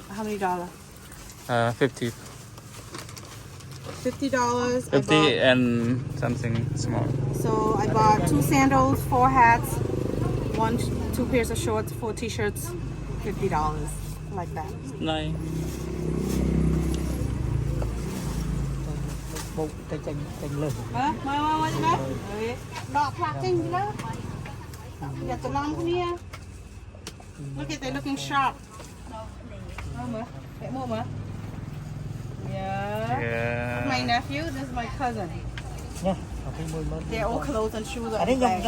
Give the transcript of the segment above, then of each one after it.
How many dollars? 50. $50. 50 and something small. So I bought 2 sandals, 4 hats, 2 pairs of shorts, 4 t-shirts, $50. Like that. Nice. Look at they're looking sharp. Yeah. My nephew, this is my cousin. They're all clothes and shoes on the bags.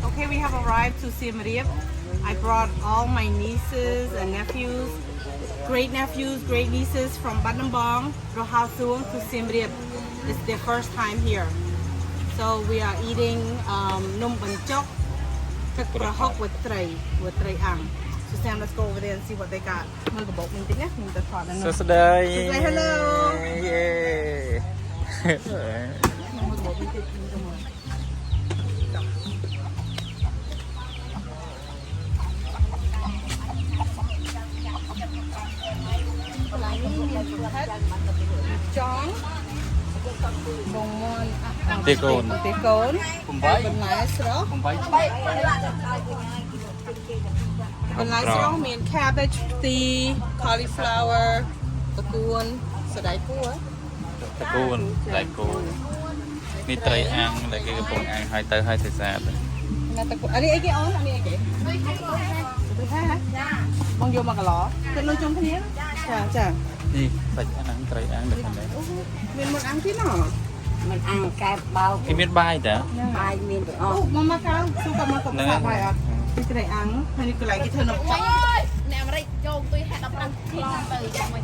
Okay, we have arrived to Siem Reap. I brought all my nieces and nephews, great nieces from Battambang, Rohasung to Siem Reap. It's their first time here. So we are eating num banchok, kakrahok with tray ang. So Sam, let's go over there and see what they got. So today. Say hello. Yay. Chong, bông mon, Tê cồn. bông lái sữa, mean cabbage, tea, cauliflower, tacoon, so đại cua. Đại cồn. Ní tray ăn là cái bông ăn hai tới hai xa. Anh ấy cái ón, anh ấy cái. Bông vô mà cả lọ. Cái lôi trong thế chà. Đi, sạch ăn tray ăn được không đấy? Mình một ăn thế nào? Mình ăn cái bao Cái miếng bay đó. hai miếng được Ô, mama cao, suka mà cũng sạc bài à? Cái này ăn, hay cái lại cái thơm nồng chắc. Nè mà đây cho tôi hẹn đọc đăng ký từ cho mình.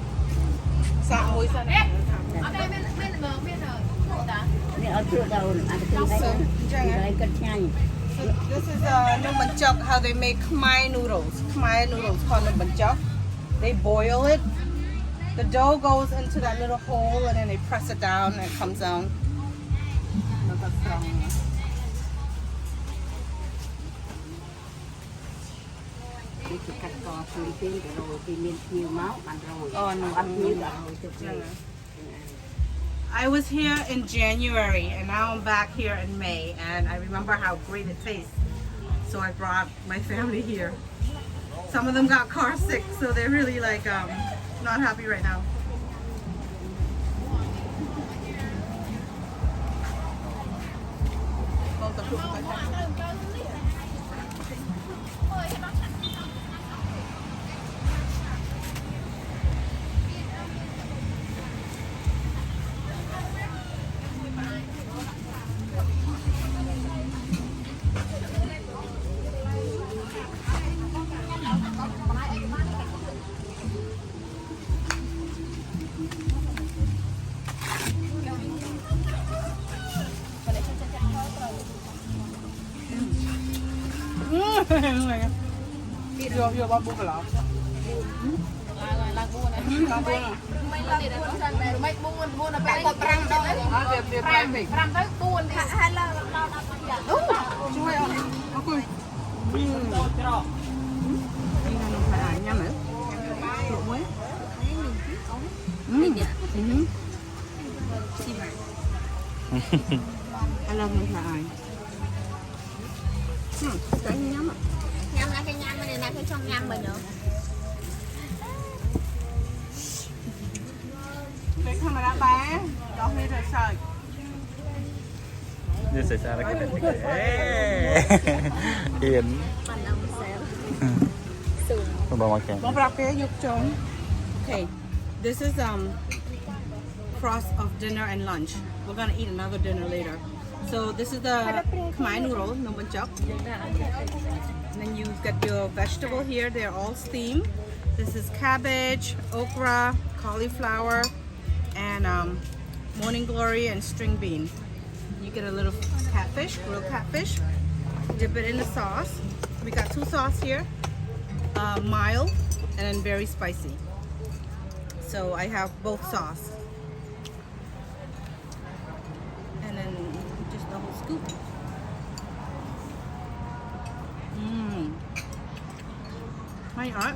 Sạc muối sao này? Ở đây bên rồi. Này ở chỗ đầu ăn cái đấy cất nhanh. This is num banchok, how they make Khmer noodles. Khmer noodles called num banchok. They boil it. The dough goes into that little hole and then they press it down and it comes down. Chỉ cắt cỏ Philippines rồi thì miếng nhiều máu ăn rồi. Ăn nhiều rồi. I was here in January and now I'm back here in May and I remember how great it tastes. So I brought my family here. Some of them got car sick, so they're really like not happy right now. Vô bao bún lọ. Lạc buôn này. Mấy lạc buôn sang đây, mấy buôn là phải có prang đâu. Prang tới buôn thì hay là Chui không? Okay. Nhâm nữa. Luộc muối. I love my eye. Cái nhắm à? nhâm là cái nhâm này là cái trong nhâm mình nữa. Cái camera bé, đó đi rồi sợi. Như xảy ra là cái này. Hiền. Không bao giờ. Bông bạc bé dục trống. Okay, this is cross of dinner and lunch. We're gonna eat another dinner later. So this is the Khmer noodle, num banchok. Then you get your vegetable here. They're all steamed. This is cabbage, okra, cauliflower, and morning glory, and string bean. You get a little catfish, grilled catfish. Dip it in the sauce. We got 2 sauce here, mild and then very spicy. So I have both sauce. And then just a whole scoop. Hay ớt.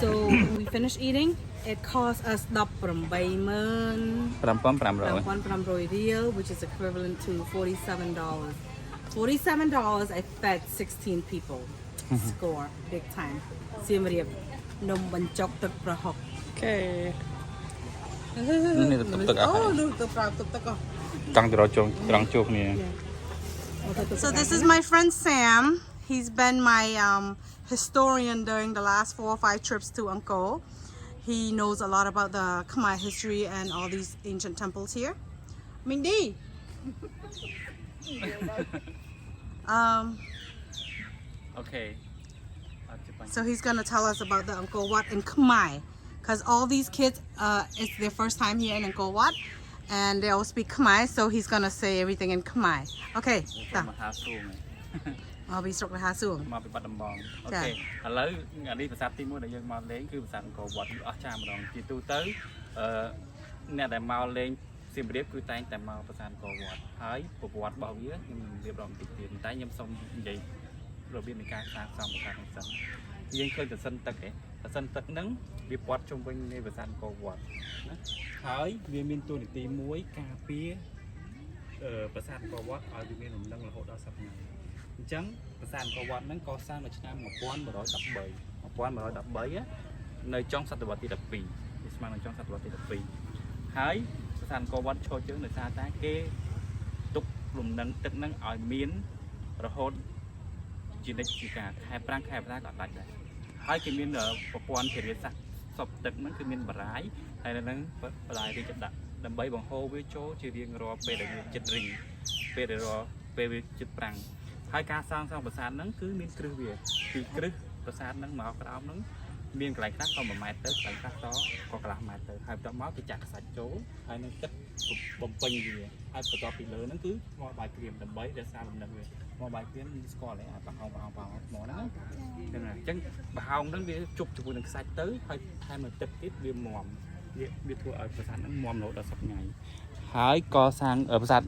So we finished eating. It cost us 18,500 real, which is equivalent to $47. $47, I fed 16 people. Score, big time. Siem Reap. Num bánh chọcទឹកប្រហុក Okay. Oh, look, the proud tuk tuk. ចង់ទៅរកត្រង់ជួបគ្នា So this is my friend Sam. He's been my historian during the last 4 or 5 trips to Angkor. He knows a lot about the Khmer history and all these ancient temples here. Mindy. Okay. So he's gonna tell us about the Angkor Wat in Khmer, because all these kids, it's their first time here in Angkor Wat, and they all speak Khmer. So he's gonna say everything in Khmer. Okay. មហាសួង I'll be struck with Hasung. មកពីបាត់ដំបងអូខេឥឡូវអានេះប្រាសាទទី1ដែលយើងមកលេងគឺប្រាសាទអង្គរវត្តអស្ចារ្យម្ដងជាទូទៅអ្នកដែលមកលេងសៀមរាបគឺតែងតែមកប្រាសាទអង្គរវត្តហើយប្រវត្តិរបស់វាខ្ញុំរៀបរាប់បន្តិចទៀតតែខ្ញុំសូមនិយាយរបៀបនៃការសាងសង់ប្រាសាទហ្នឹងសិនយើងឃើញប្រសិនទឹកឯងប្រសិនទឹកហ្នឹងវាព័ទ្ធជុំវិញនៃប្រាសាទអង្គរវត្តណាហើយវាមានតួនាទីមួយការពារប្រាសាទអង្គរវត្តឲ្យវាមានលំនឹងរហូតដល់សប្តាហ៍អញ្ចឹងប្រាសាទអង្គរវត្តហ្នឹងកសាងនៅឆ្នាំ1113នៅចុងសតវត្សទី12វាស្មើនឹងចុងសតវត្សទី12ហើយប្រាសាទអង្គរវត្តឈរជើងដោយសារតែគេទុកលំនឹងទឹកហ្នឹងឲ្យមានរហូតជានិច្ចជាការខែប្រាំងខែប្រាំងក៏ដាច់ដែរហើយគេមានប្រព័ន្ធធារាសាស្ត្រសពទឹកហ្នឹងគឺមានបរាយហើយនៅហ្នឹងបរាយវាចិត្តដាក់ដើម្បីបង្ហូរវាចូលជារៀងរាល់ពេលដែលវាចិត្តរីងពេលវាចិត្តប្រាំងហើយការសាងសង់ប្រាសាទហ្នឹងគឺមានគ្រឹះវាគឺគ្រឹះប្រាសាទហ្នឹងមកក្រោមហ្នឹងមានកន្លែងខ្លះក៏1 ម៉ែត្រទៅកន្លែងខ្លះក៏កន្លះម៉ែត្រទៅហើយបន្ទាប់មកគេចាក់ខ្សាច់ចូលហើយនឹងទឹកបំពេញវាហើយបន្ទាប់ពីលើហ្នឹងគឺថ្មបាយក្រៀមដើម្បីរក្សាលំនឹងវាថ្មបាយក្រៀមស្គាល់ហើយប្រហោងថ្មហ្នឹងហ្នឹងហើយអញ្ចឹងប្រហោងហ្នឹងវាជប់ជាមួយនឹងខ្សាច់ទៅហើយថែមនឹងទឹកទៀតវាមាំវាធ្វើឲ្យប្រាសាទហ្នឹងមាំរហូតដល់សប្តាហ៍ថ្ងៃហើយកសាងប្រាសាទ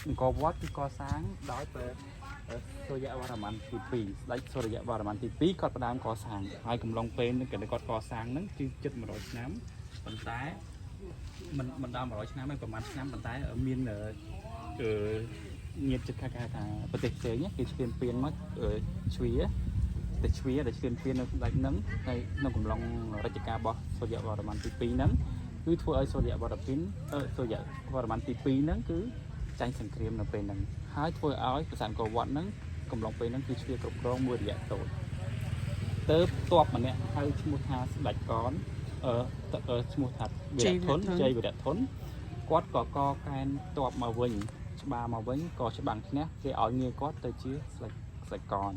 អង្គរវត្តគឺកសាងដោយសូរ្យវរ្ម័នទី2ស្ដេចសូរ្យវរ្ម័នទី2គាត់ផ្ដើមកសាងហើយកំឡុងពេលនឹងគាត់កសាងហ្នឹងគឺជិត100ឆ្នាំប៉ុន្តែមិនដល់100ឆ្នាំទេប្រហែលឆ្នាំប៉ុន្តែមានញាតិជិតខាងថាប្រទេសផ្សេងគេឈ្លានពានមកជ្វាតែឈ្លានពាននៅស្ដេចហ្នឹងហើយក្នុងកំឡុងរជ្ជកាលរបស់សូរ្យវរ្ម័នទី2ហ្នឹងគឺធ្វើឲ្យសូរ្យវរ្ម័នទី2ហ្នឹងគឺចាញ់សង្គ្រាមនៅពេលហ្នឹងហើយធ្វើឲ្យប្រាសាទអង្គរវត្តហ្នឹងកំឡុងពេលហ្នឹងគឺជ្រាបគ្រប់គ្រងមួយរយៈតូចទៅទ័ពម្នាក់ហៅឈ្មោះថាស្ដេចកនឈ្មោះថាជ័យវីរៈធនគាត់ក៏កកែនទ័ពមកវិញច្បារមកវិញក៏ច្បាំងឈ្នះគេឲ្យងារគាត់ទៅជាស្ដេចកន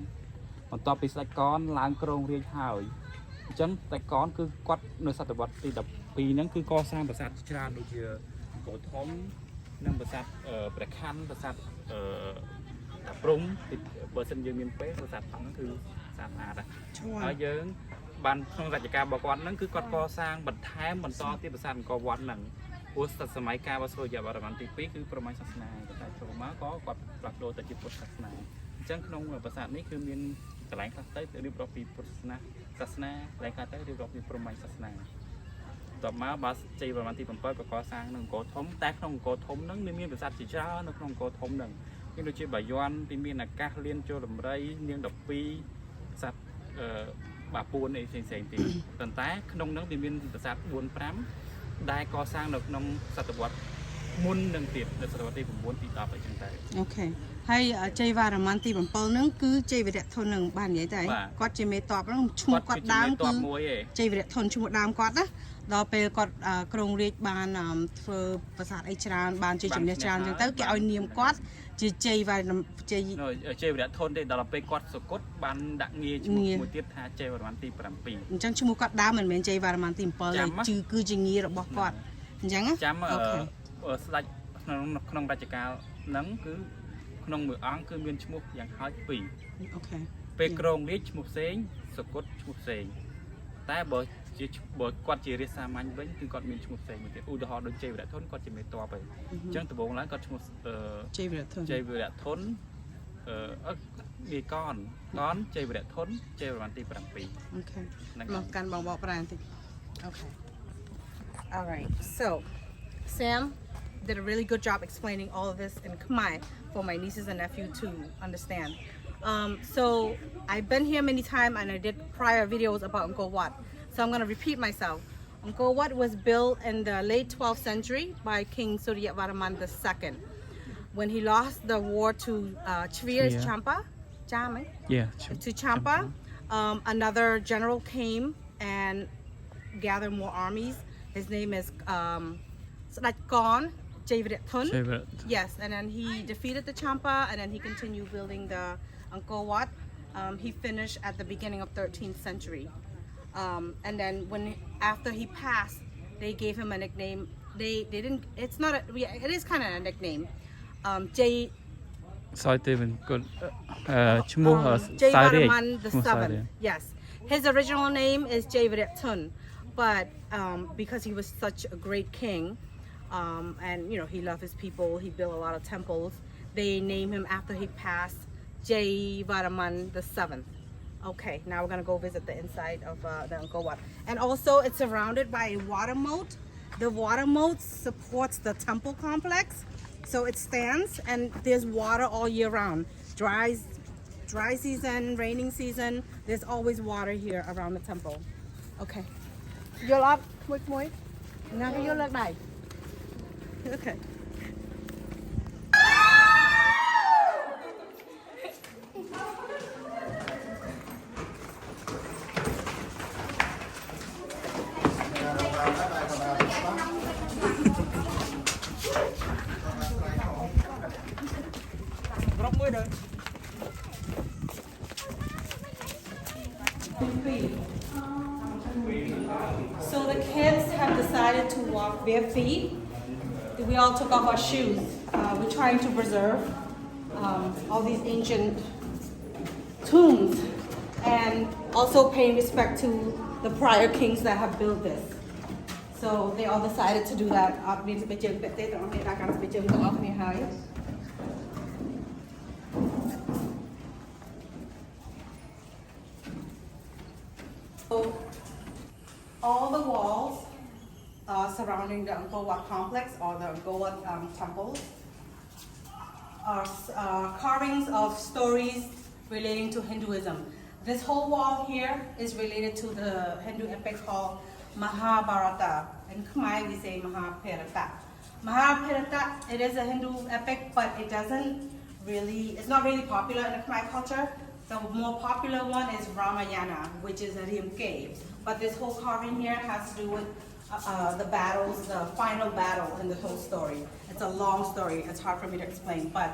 បន្ទាប់ពីស្ដេចកនឡើងគ្រងរាជ្យហើយអញ្ចឹងស្ដេចកនគឺគាត់នៅសតវត្សទី12ហ្នឹងគឺកសាងប្រាសាទច្រើនដូចជាអង្គរធំនិងប្រាសាទព្រះខ័នប្រាសាទតាព្រំបើសិនយើងមានពេលប្រាសាទហ្នឹងគឺស្អាតដែរហើយយើងបានក្នុងរជ្ជកាលរបស់គាត់ហ្នឹងគឺគាត់កសាងបន្ថែមបន្តទៀតប្រាសាទអង្គរវត្តហ្នឹងព្រោះសម័យកាលរបស់សូរ្យវរ្ម័នទី2គឺប្រមាណសាសនាតែចូលមកក៏គាត់ផ្លាស់ប្ដូរទៅជាពុទ្ធសាសនាអញ្ចឹងក្នុងប្រាសាទនេះគឺមានកន្លែងខ្លះទៅរៀបរាប់ពីពុទ្ធសាសនាកន្លែងខ្លះទៅរៀបរាប់ពីព្រហ្មញ្ញសាសនាតបមកបាទជ័យវរ្ម័នទី7ក៏កសាងនៅអង្គរធំតែក្នុងអង្គរធំហ្នឹងមានប្រាសាទជាច្រើននៅក្នុងអង្គរធំហ្នឹងមានដូចជាបាយ័នពីមានអាកាសលៀនចូលដំរីនាង12ប្រាសាទបាពួនអីផ្សេងទៀតប៉ុន្តែក្នុងហ្នឹងវាមានប្រាសាទ 4-5 ដែលកសាងនៅក្នុងសតវត្ស មុននឹងទៀតនៅសតវត្សទី9ទី10អីចឹងតែ អូខេហើយជ័យវរ្ម័នទី7ហ្នឹងគឺជ័យវរៈធននឹងបាននិយាយតែគាត់ជាមេតបហ្នឹងឈ្មោះគាត់ដើមគឺជ័យវរៈធនឈ្មោះដើមគាត់ណាដល់ពេលគាត់ក្រុងរាជបានធ្វើប្រាសាទអីច្រើនបានជាជំនះច្រើនចឹងទៅគេឲ្យនាមគាត់ជាជ័យវរៈជ័យវរៈធនទេដល់ពេលគាត់សុគតបានដាក់ងារឈ្មោះមួយទៀតថាជ័យវរ្ម័នទី7អញ្ចឹងឈ្មោះគាត់ដើមមិនមែនជ័យវរ្ម័នទី7ទេគឺជាងាររបស់គាត់អញ្ចឹងណាចាំស្ដេចក្នុងរជ្ជកាលហ្នឹងគឺក្នុងមួយអង្គគឺមានឈ្មោះយ៉ាងហោច2អូខេពេលក្រុងរាជឈ្មោះផ្សេងសុគតឈ្មោះផ្សេងតែបើគាត់ជារាជសាមញ្ញវិញគឺគាត់មានឈ្មោះផ្សេងមួយទៀតឧទាហរណ៍ដូចជ័យវរៈធនគាត់ជាមេតបហើយអញ្ចឹងដំបូងឡើងគាត់ឈ្មោះជ័យវរៈធនងាយកនជ័យវរៈធនជ័យវរ្ម័នទី7អូខេមកកាន់បងបកប្រាបន្តិចអូខេ All right so Sam did a really good job explaining all of this in Khmer for my nieces and nephew to understand. So I've been here many times and I did prior videos about Angkor Wat. So I'm going to repeat myself. Angkor Wat was built in the late 12th century by King Surya Varman II. When he lost the war to Chvir's Champa, to Champa, another general came and gathered more armies. His name is Kon. Yes, and then he defeated the Champa and then he continued building the Angkor Wat. He finished at the beginning of 13th century. And then after he passed, they gave him a nickname. They didn't, it's not, it is kind of a nickname. Jay Varman VII. Yes, his original name is Jay Tun, but because he was such a great king, and you know he loved his people, he built a lot of temples. They named him after he passed, Jay Varman VII. Okay, now we're gonna go visit the inside of the Angkor Wat, and also it's surrounded by a water moat. The water moat supports the temple complex, so it stands, and there's water all year round. Dry season, raining season, there's always water here around the temple. Okay, you're up, quick boy. Now you're like bye. Okay. So the kids have decided to walk bare feet. We all took off our shoes. We're trying to preserve all these ancient tombs and also paying respect to the prior kings that have built this. So they all decided to do that. So all the walls surrounding the Angkor Wat complex or the Angkor Wat temples are carvings of stories relating to Hinduism. This whole wall here is related to the Hindu epic called Mahabharata. In Khmer we say Mahabharata. Mahabharata, it is a Hindu epic, but it's not really popular in the Khmer culture. The more popular one is Ramayana, which is a Rim cave. But this whole carving here has to do with the battles, the final battle in the whole story. It's a long story, it's hard for me to explain, but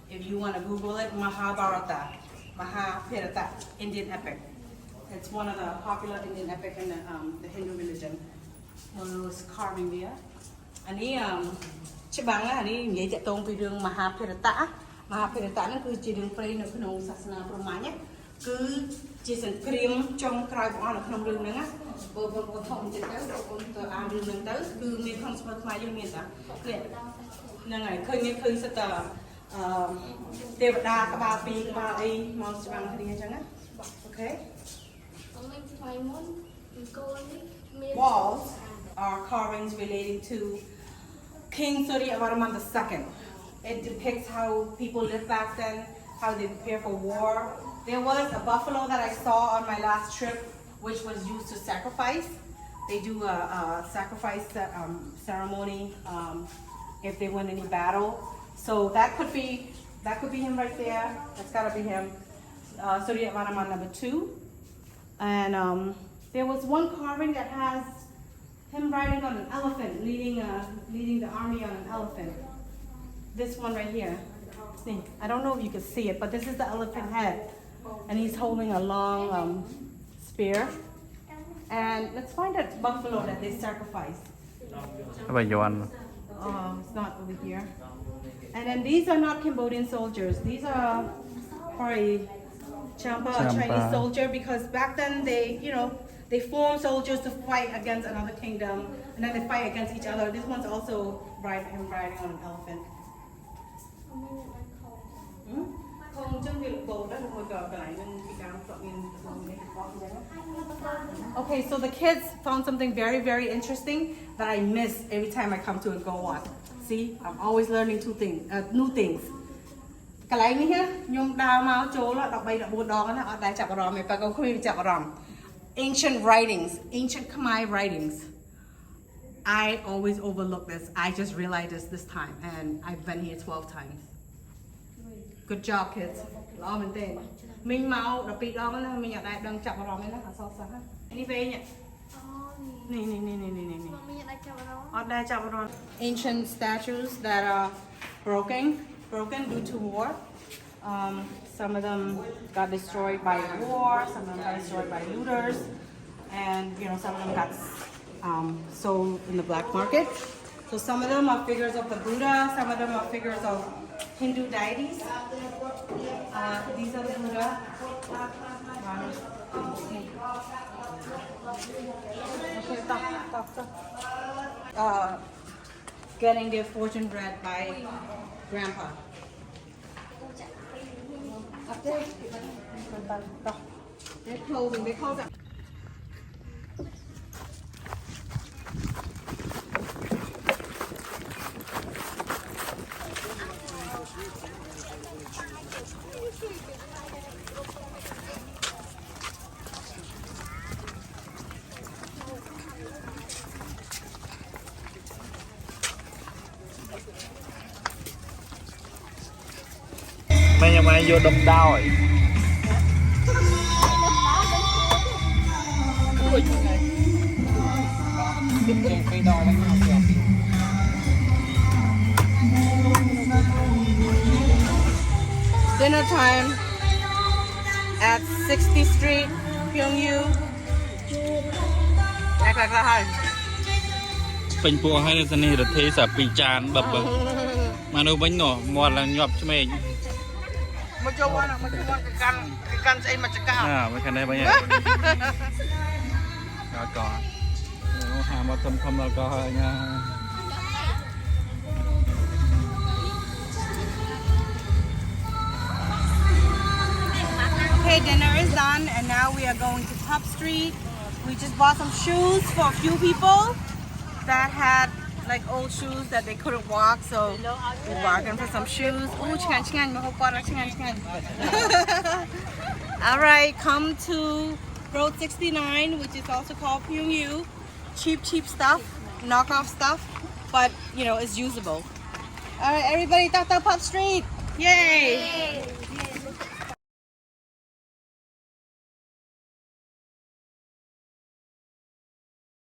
if you want to Google it, Mahabharata, Indian epic. It's one of the popular Indian epic in the Hindu religion. One of those carving there. And Mahabharata. Mahabharata ហ្នឹងគឺជារឿងព្រេងនៅក្នុងសាសនាព្រហ្មញ្ញគឺជាសង្គ្រាមចុងក្រោយបងប្អូននៅក្នុងរឿងហ្នឹងណាបើបងប្អូនធំចិត្តទៅបងប្អូនទៅអានរឿងហ្នឹងទៅគឺមានក្នុងស្មុកខ្មែរយើងមានតាហ្នឹងហើយឃើញសិតតែទេវតាក្បាលពីរក្បាលអីមកច្បាំងគ្នាអញ្ចឹងណាអូខេ Walls are carvings relating to King Surya Varman II. It depicts how people lived back then, how they prepare for war. There was a buffalo that I saw on my last trip, which was used to sacrifice. They do a sacrifice ceremony if they win any battle. So that could be him right there. That's gotta be him. Surya Varaman number 2. And there was one carving that has him riding on an elephant, leading the army on an elephant. This one right here. See, I don't know if you can see it, but this is the elephant head, and he's holding a long spear. And let's find that buffalo that they sacrificed. It's not over here. And then these are not Cambodian soldiers. These are probably Champa, a Chinese soldier, because back then they formed soldiers to fight against another kingdom, and then they fight against each other. This one's also him riding on an elephant. Okay, so the kids found something very, very interesting that I miss every time I come to Angkor Wat. See, I'm always learning new things. Ancient writings, ancient Khmer writings. I always overlook this. I just realized this time, and I've been here 12 times. Good job, kids. Ancient statues that are broken due to war. Some of them got destroyed by war, some of them got destroyed by looters, and some of them got sold in the black market. So some of them are figures of the Buddha, some of them are figures of Hindu deities. These are the Buddha. Okay, stop. Getting their fortune read by Grandpa. Up there. They're closing. They close up. Mày vô đập đau rồi. Dinner time at 60th Street, Pyongyu. Act like that. Bình pua hay là này là thế sở bị tràn bập bập. Mà nó bánh nổ mọt là nhọp cho mình. Một chỗ ăn, cái căn sẽ mà chắc cao. Mấy cái này bao nhiêu? Có. Hà mà tâm không là có nha. Okay, dinner is done, and now we are going to Top Street. We just bought some shoes for a few people that had like old shoes that they couldn't walk, so we bargained for some shoes. Ooh, all right, come to Road 69, which is also called Pyongyu. Cheap stuff, knockoff stuff, but it's usable. All right, everybody, Pop Street. Yay!